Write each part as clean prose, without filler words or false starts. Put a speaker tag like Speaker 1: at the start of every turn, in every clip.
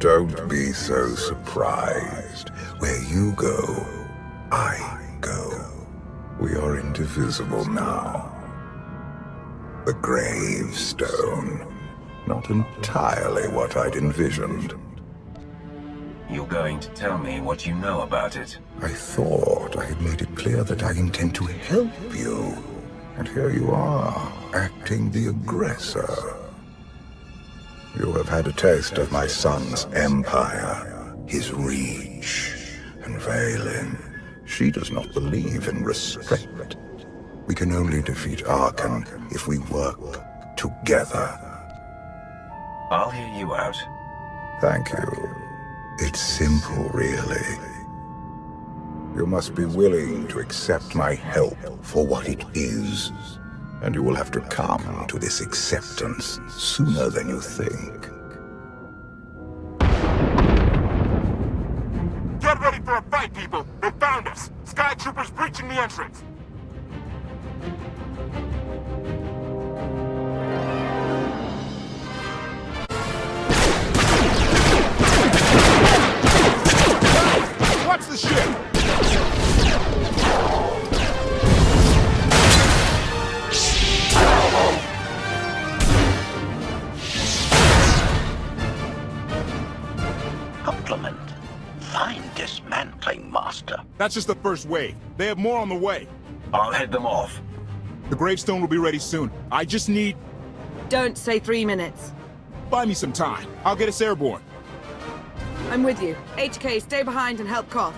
Speaker 1: Don't be so surprised. Where you go, I go. We are indivisible now. The gravestone. Not entirely what I'd envisioned.
Speaker 2: You're going to tell me what you know about it?
Speaker 1: I thought I had made it clear that I intend to help you. And here you are, acting the aggressor. You have had a taste of my son's empire, his reach. And Valen, she does not believe in restraint. We can only defeat Arkan if we work together.
Speaker 2: I'll hear you out.
Speaker 1: Thank you. It's simple, really. You must be willing to accept my help for what it is. And you will have to come to this acceptance sooner than you think.
Speaker 3: Get ready for a fight, people! They found us! Sky Troopers breaching the entrance! Watch the ship!
Speaker 4: Compliment. Fine dismantling, Master.
Speaker 3: That's just the first wave. They have more on the way.
Speaker 2: I'll head them off.
Speaker 3: The gravestone will be ready soon. I just need...
Speaker 5: Don't say 3 minutes.
Speaker 3: Buy me some time. I'll get us airborne.
Speaker 5: I'm with you. HK, stay behind and help Koth.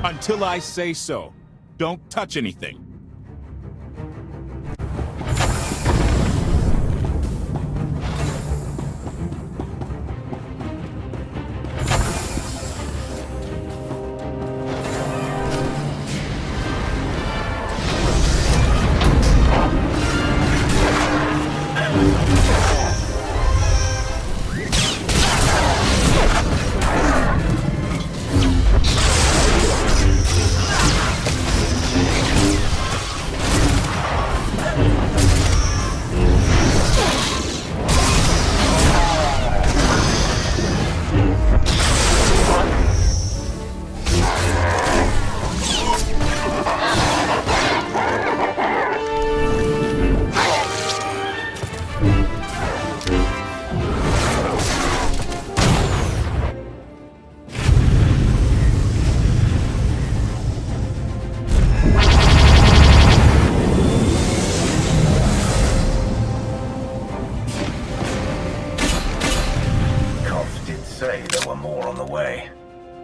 Speaker 3: Until I say so. Don't touch anything.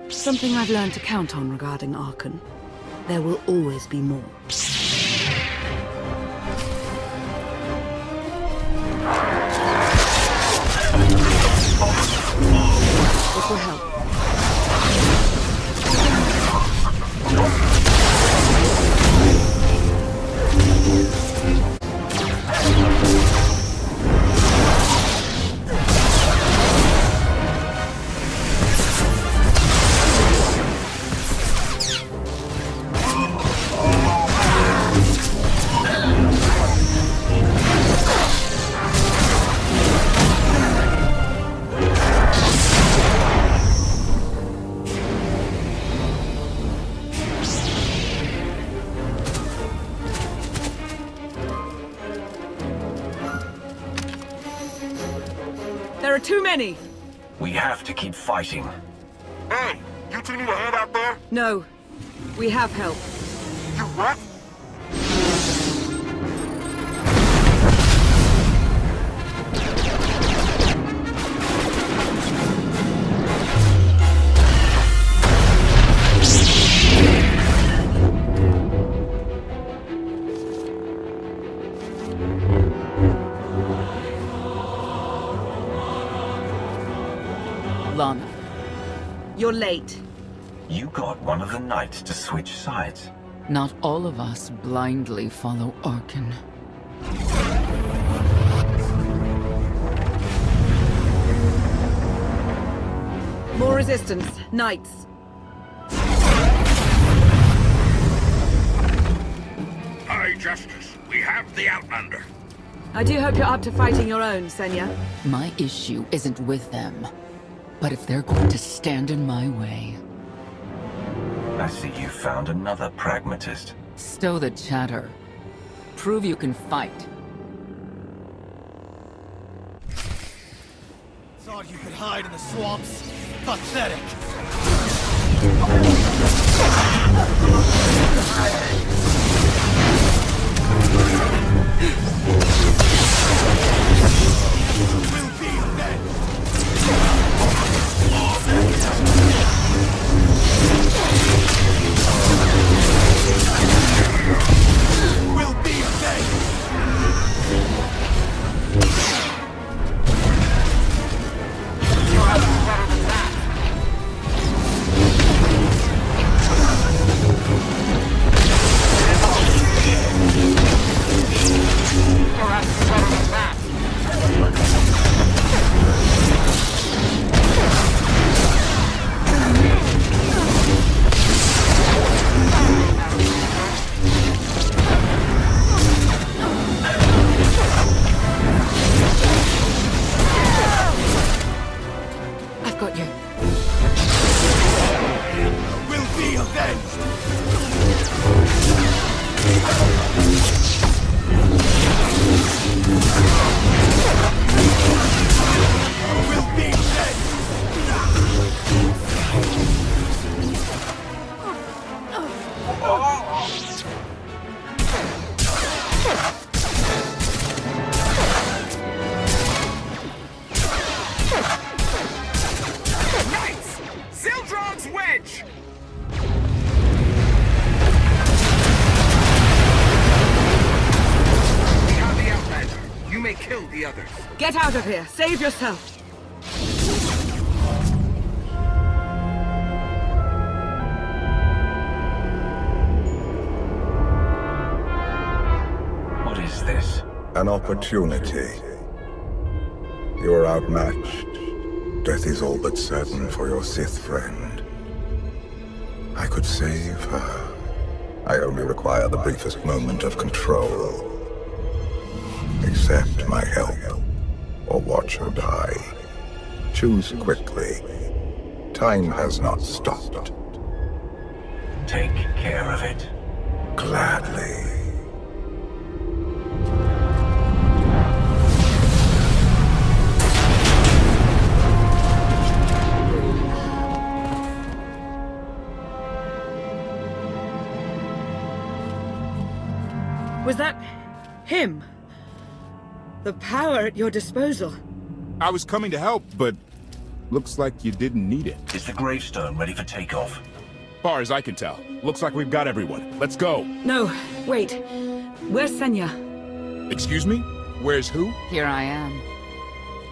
Speaker 5: Something I've learned to count on regarding Arkan. There will always be more. This will help. There are too many!
Speaker 2: We have to keep fighting.
Speaker 3: Hey! You two need a hand out there?
Speaker 5: No. We have help.
Speaker 3: You what?
Speaker 5: Lana. You're late.
Speaker 2: You got one of the knights to switch sides.
Speaker 6: Not all of us blindly follow Arkan.
Speaker 5: More resistance. Knights.
Speaker 4: High Justice, we have the Outlander.
Speaker 5: I do hope you're up to fighting your own, Senya.
Speaker 6: My issue isn't with them. But if they're going to stand in my way...
Speaker 2: I see you found another pragmatist.
Speaker 6: Stow the chatter. Prove you can fight.
Speaker 7: Thought you could hide in the swamps? Pathetic! We'll be avenged! We'll be avenged!
Speaker 5: I've got you.
Speaker 7: We'll be avenged! We'll be avenged!
Speaker 3: Knights! Zildron's wedge! We have the Outlander. You may kill the others.
Speaker 5: Get out of here. Save yourself.
Speaker 2: What is this?
Speaker 1: An opportunity. You are outmatched. Death is all but certain for your Sith friend. I could save her. I only require the briefest moment of control. Accept my help, or watch her die. Choose quickly. Time has not stopped.
Speaker 2: Take care of it.
Speaker 1: Gladly.
Speaker 5: Was that him? The power at your disposal.
Speaker 8: I was coming to help, but looks like you didn't need it.
Speaker 2: Is the gravestone ready for takeoff?
Speaker 8: Far as I can tell, looks like we've got everyone. Let's go.
Speaker 5: No, wait. Where's Senya?
Speaker 8: Excuse me? Where's who?
Speaker 6: Here I am.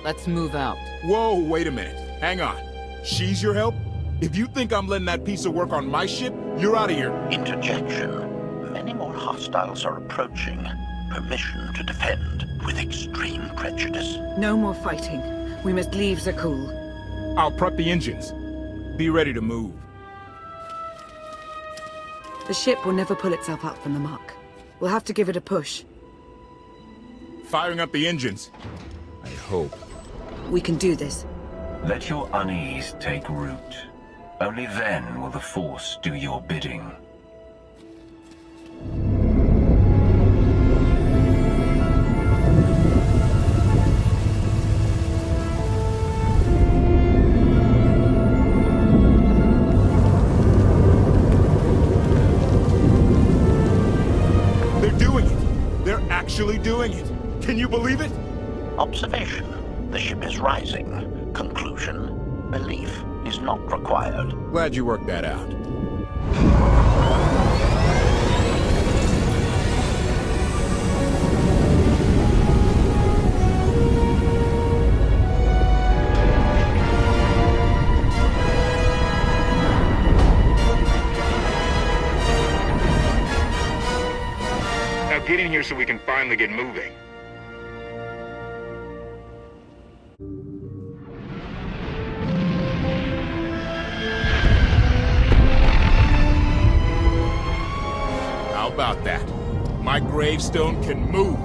Speaker 6: Let's move out.
Speaker 8: Whoa, wait a minute. Hang on. She's your help? If you think I'm letting that piece of work on my ship, you're out of here.
Speaker 4: Interjection. Many more hostiles are approaching. Permission to defend with extreme prejudice.
Speaker 5: No more fighting. We must leave Zakul.
Speaker 8: I'll prep the engines. Be ready to move.
Speaker 5: The ship will never pull itself up from the muck. We'll have to give it a push.
Speaker 8: Firing up the engines. I hope.
Speaker 5: We can do this.
Speaker 2: Let your unease take root. Only then will the Force do your bidding.
Speaker 8: Actually doing it. Can you believe it?
Speaker 4: Observation. The ship is rising. Conclusion. Belief is not required.
Speaker 8: Glad you worked that out.
Speaker 3: Get in here so we can finally get moving.
Speaker 8: How about that? My gravestone can move.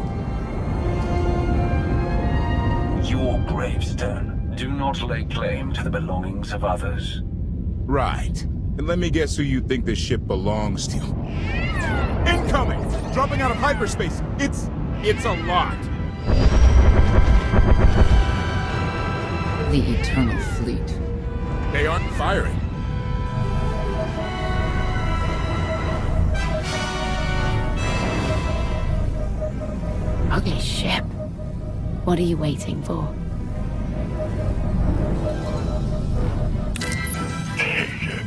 Speaker 2: your gravestone. Do not lay claim to the belongings of others.
Speaker 8: Right. And let me guess who you think this ship belongs to. Incoming! Dropping out of hyperspace. It's a lot.
Speaker 6: The Eternal Fleet.
Speaker 8: They aren't firing.
Speaker 9: Okay, ship. What are you waiting for?
Speaker 1: Take it.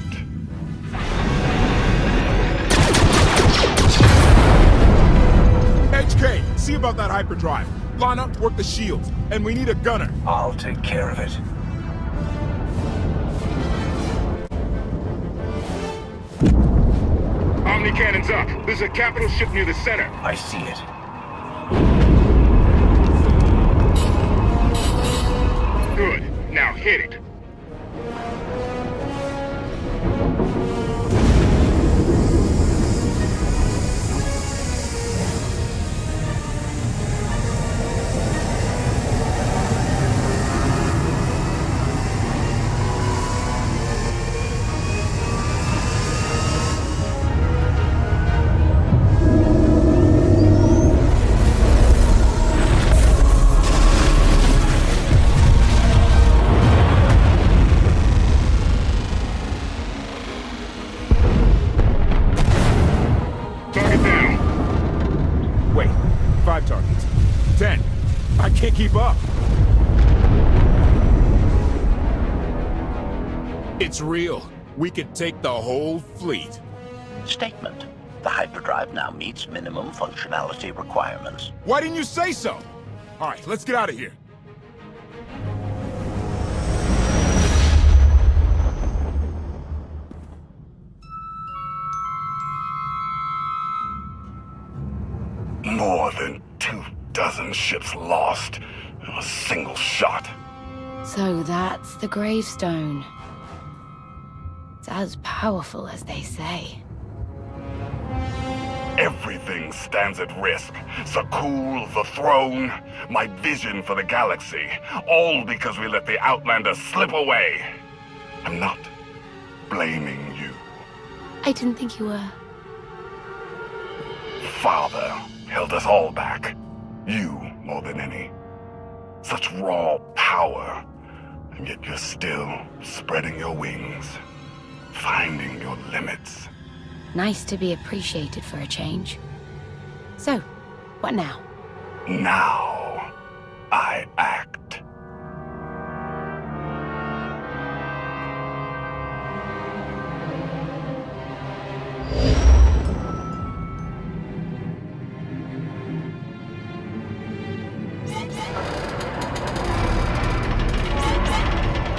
Speaker 8: HK, see about that hyperdrive. Lana, work the shields. And we need a gunner.
Speaker 2: I'll take care of it.
Speaker 3: Omni cannons up. There's a capital ship near the center.
Speaker 2: I see it.
Speaker 3: Good. Now hit it. Target down.
Speaker 8: Wait, 5 targets. 10. I can't keep up. It's real. We could take the whole fleet.
Speaker 4: Statement. The hyperdrive now meets minimum functionality requirements.
Speaker 8: Why didn't you say so? All right, let's get out of here.
Speaker 1: More than 24 ships lost in a single shot.
Speaker 9: So that's the gravestone. It's as powerful as they say.
Speaker 1: Everything stands at risk. Sakul, the throne, my vision for the galaxy. All because we let the Outlanders slip away. I'm not blaming you.
Speaker 9: I didn't think you were.
Speaker 1: Father held us all back. You more than any. Such raw power. And yet you're still spreading your wings. Finding your limits.
Speaker 9: Nice to be appreciated for a change. So, what now?
Speaker 1: Now, I act.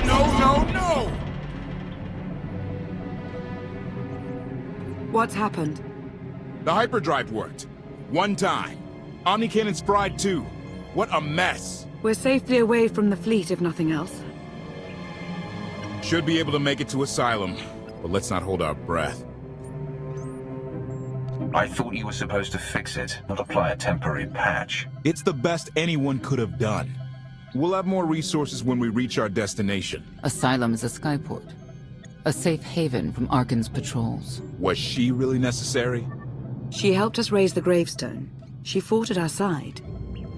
Speaker 8: No!
Speaker 5: What's happened?
Speaker 8: The hyperdrive worked. One time. Omni cannons fried too. What a mess.
Speaker 5: We're safely away from the fleet, if nothing else.
Speaker 8: Should be able to make it to Asylum, but let's not hold our breath.
Speaker 2: I thought you were supposed to fix it, not apply a temporary patch.
Speaker 8: It's the best anyone could have done. We'll have more resources when we reach our destination.
Speaker 6: Asylum is a skyport. A safe haven from Arkan's patrols.
Speaker 8: Was she really necessary?
Speaker 5: She helped us raise the gravestone. She fought at our side.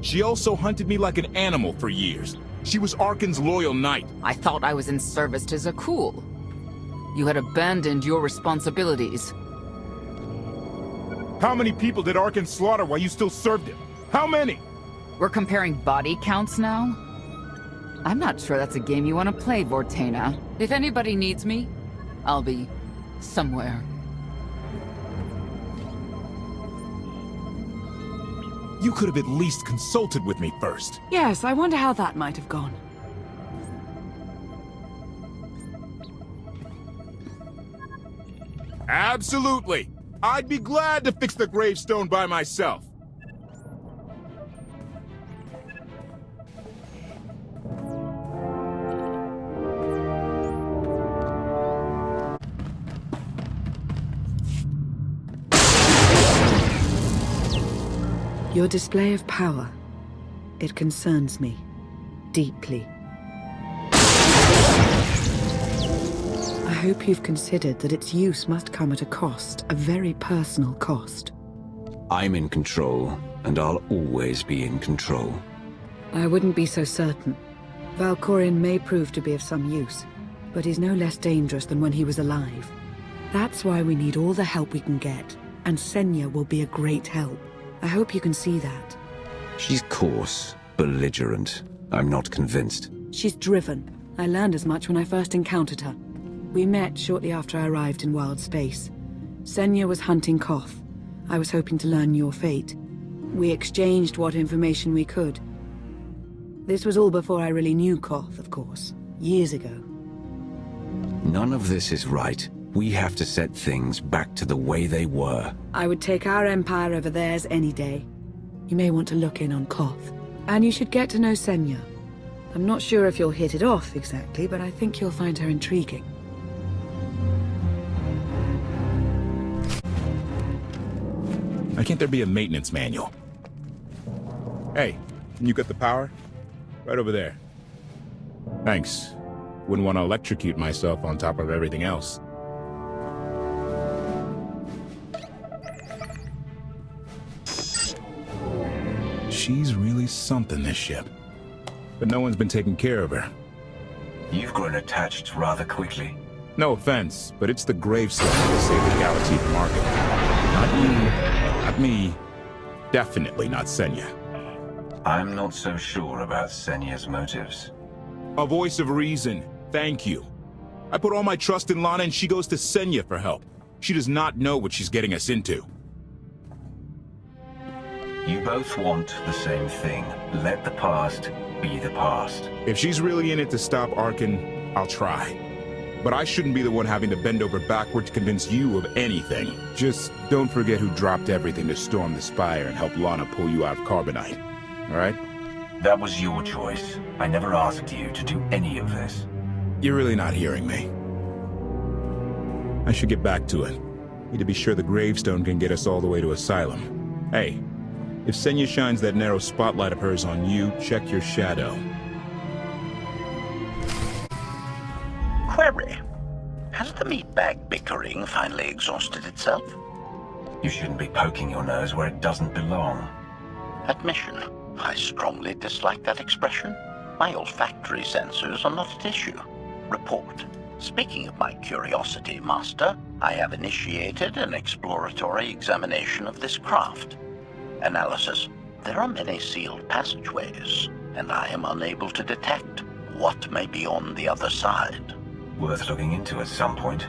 Speaker 8: She also hunted me like an animal for years. She was Arkan's loyal knight.
Speaker 6: I thought I was in service to Zakul. You had abandoned your responsibilities.
Speaker 8: How many people did Arkan slaughter while you still served him? How many?
Speaker 6: We're comparing body counts now? I'm not sure that's a game you want to play, Vortena. If anybody needs me, I'll be somewhere.
Speaker 8: You could have at least consulted with me first.
Speaker 5: Yes, I wonder how that might have gone.
Speaker 8: Absolutely. I'd be glad to fix the gravestone by myself.
Speaker 5: Your display of power. It concerns me. deeply. I hope you've considered that its use must come at a cost, a very personal cost.
Speaker 2: I'm in control, and I'll always be in control.
Speaker 5: I wouldn't be so certain. Valkorion may prove to be of some use, but he's no less dangerous than when he was alive. That's why we need all the help we can get, and Senya will be a great help. I hope you can see that.
Speaker 2: She's coarse, belligerent. I'm not convinced.
Speaker 5: She's driven. I learned as much when I first encountered her. We met shortly after I arrived in wild space. Senya was hunting Koth. I was hoping to learn your fate. We exchanged what information we could. This was all before I really knew Koth, of course. Years ago.
Speaker 2: None of this is right. We have to set things back to the way they were.
Speaker 5: I would take our empire over theirs any day. You may want to look in on Koth. And you should get to know Senya. I'm not sure if you'll hit it off exactly, but I think you'll find her intriguing.
Speaker 8: Why can't there be a maintenance manual? Hey, can you get the power? Right over there. Thanks. Wouldn't want to electrocute myself on top of everything else. She's really something, this ship. But no one's been taking care of her.
Speaker 2: You've grown attached rather quickly.
Speaker 8: No offense, but it's the gravestone that saved the galaxy from Arkham. Not you, not me, definitely not Senya.
Speaker 2: I'm not so sure about Senya's motives.
Speaker 8: A voice of reason, thank you. I put all my trust in Lana and she goes to Senya for help. She does not know what she's getting us into.
Speaker 2: You both want the same thing. Let the past be the past.
Speaker 8: If she's really in it to stop Arkan, I'll try. But I shouldn't be the one having to bend over backward to convince you of anything. Just don't forget who dropped everything to storm the Spire and help Lana pull you out of Carbonite. All right?
Speaker 2: That was your choice. I never asked you to do any of this.
Speaker 8: You're really not hearing me. I should get back to it. Need to be sure the gravestone can get us all the way to Asylum. Hey, if Senya shines that narrow spotlight of hers on you, check your shadow.
Speaker 4: Query. Has the meatbag bickering finally exhausted itself?
Speaker 2: You shouldn't be poking your nose where it doesn't belong.
Speaker 4: Admission. I strongly dislike that expression. My olfactory sensors are not at issue. Report. Speaking of my curiosity, Master, I have initiated an exploratory examination of this craft. Analysis. There are many sealed passageways, and I am unable to detect what may be on the other side.
Speaker 2: Worth looking into at some point.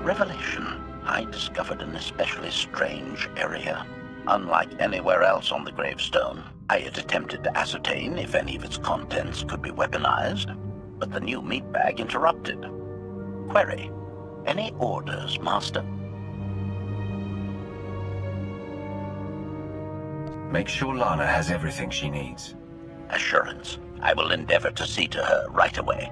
Speaker 4: Revelation. I discovered an especially strange area. Unlike anywhere else on the gravestone, I had attempted to ascertain if any of its contents could be weaponized, but the new meatbag interrupted. Query. Any orders, Master?
Speaker 2: Make sure Lana has everything she needs.
Speaker 4: Assurance. I will endeavor to see to her right away.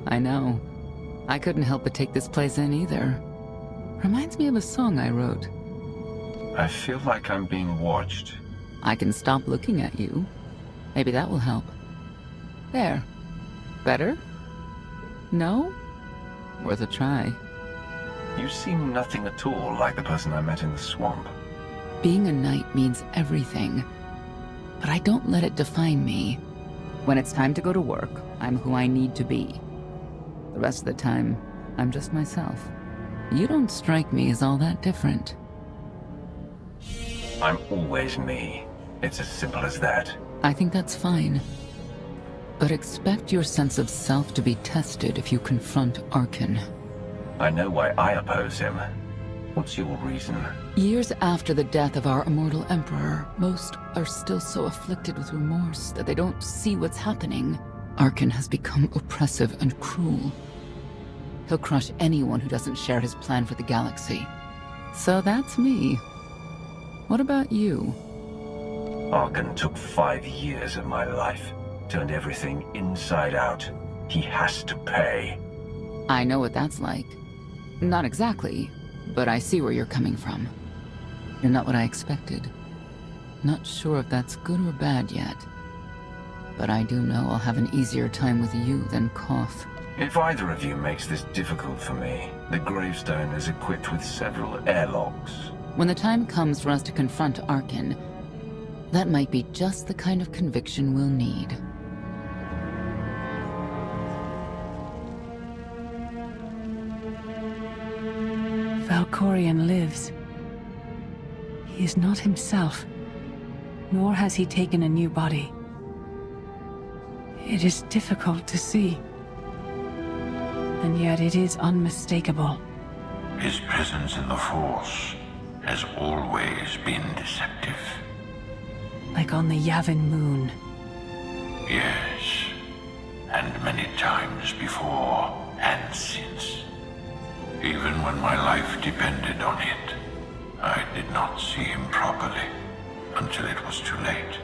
Speaker 6: I know. I couldn't help but take this place in either. Reminds me of a song I wrote.
Speaker 2: I feel like I'm being watched.
Speaker 6: I can stop looking at you. Maybe that will help. There. Better? No? Worth a try.
Speaker 2: You seem nothing at all like the person I met in the swamp.
Speaker 6: Being a knight means everything. But I don't let it define me. When it's time to go to work, I'm who I need to be. The rest of the time, I'm just myself. You don't strike me as all that different.
Speaker 2: I'm always me. It's as simple as that.
Speaker 6: I think that's fine. But expect your sense of self to be tested if you confront Arkan.
Speaker 2: I know why I oppose him. What's your reason?
Speaker 6: Years after the death of our immortal emperor, most are still so afflicted with remorse that they don't see what's happening. Arkan has become oppressive and cruel. He'll crush anyone who doesn't share his plan for the galaxy. So that's me. What about you?
Speaker 2: Arkan took 5 years of my life. turned everything inside out. He has to pay.
Speaker 6: I know what that's like. Not exactly, but I see where you're coming from. You're not what I expected. Not sure if that's good or bad yet. But I do know I'll have an easier time with you than KOTFE.
Speaker 2: If either of you makes this difficult for me, the gravestone is equipped with several airlocks.
Speaker 6: When the time comes for us to confront Arkin, that might be just the kind of conviction we'll need.
Speaker 5: Valkorion lives. He is not himself, nor has he taken a new body. It is difficult to see, and yet it is unmistakable.
Speaker 10: His presence in the Force has always been deceptive.
Speaker 5: Like on the Yavin moon.
Speaker 10: Yes, and many times before and since. Even when my life depended on it, I did not see him properly until it was too late.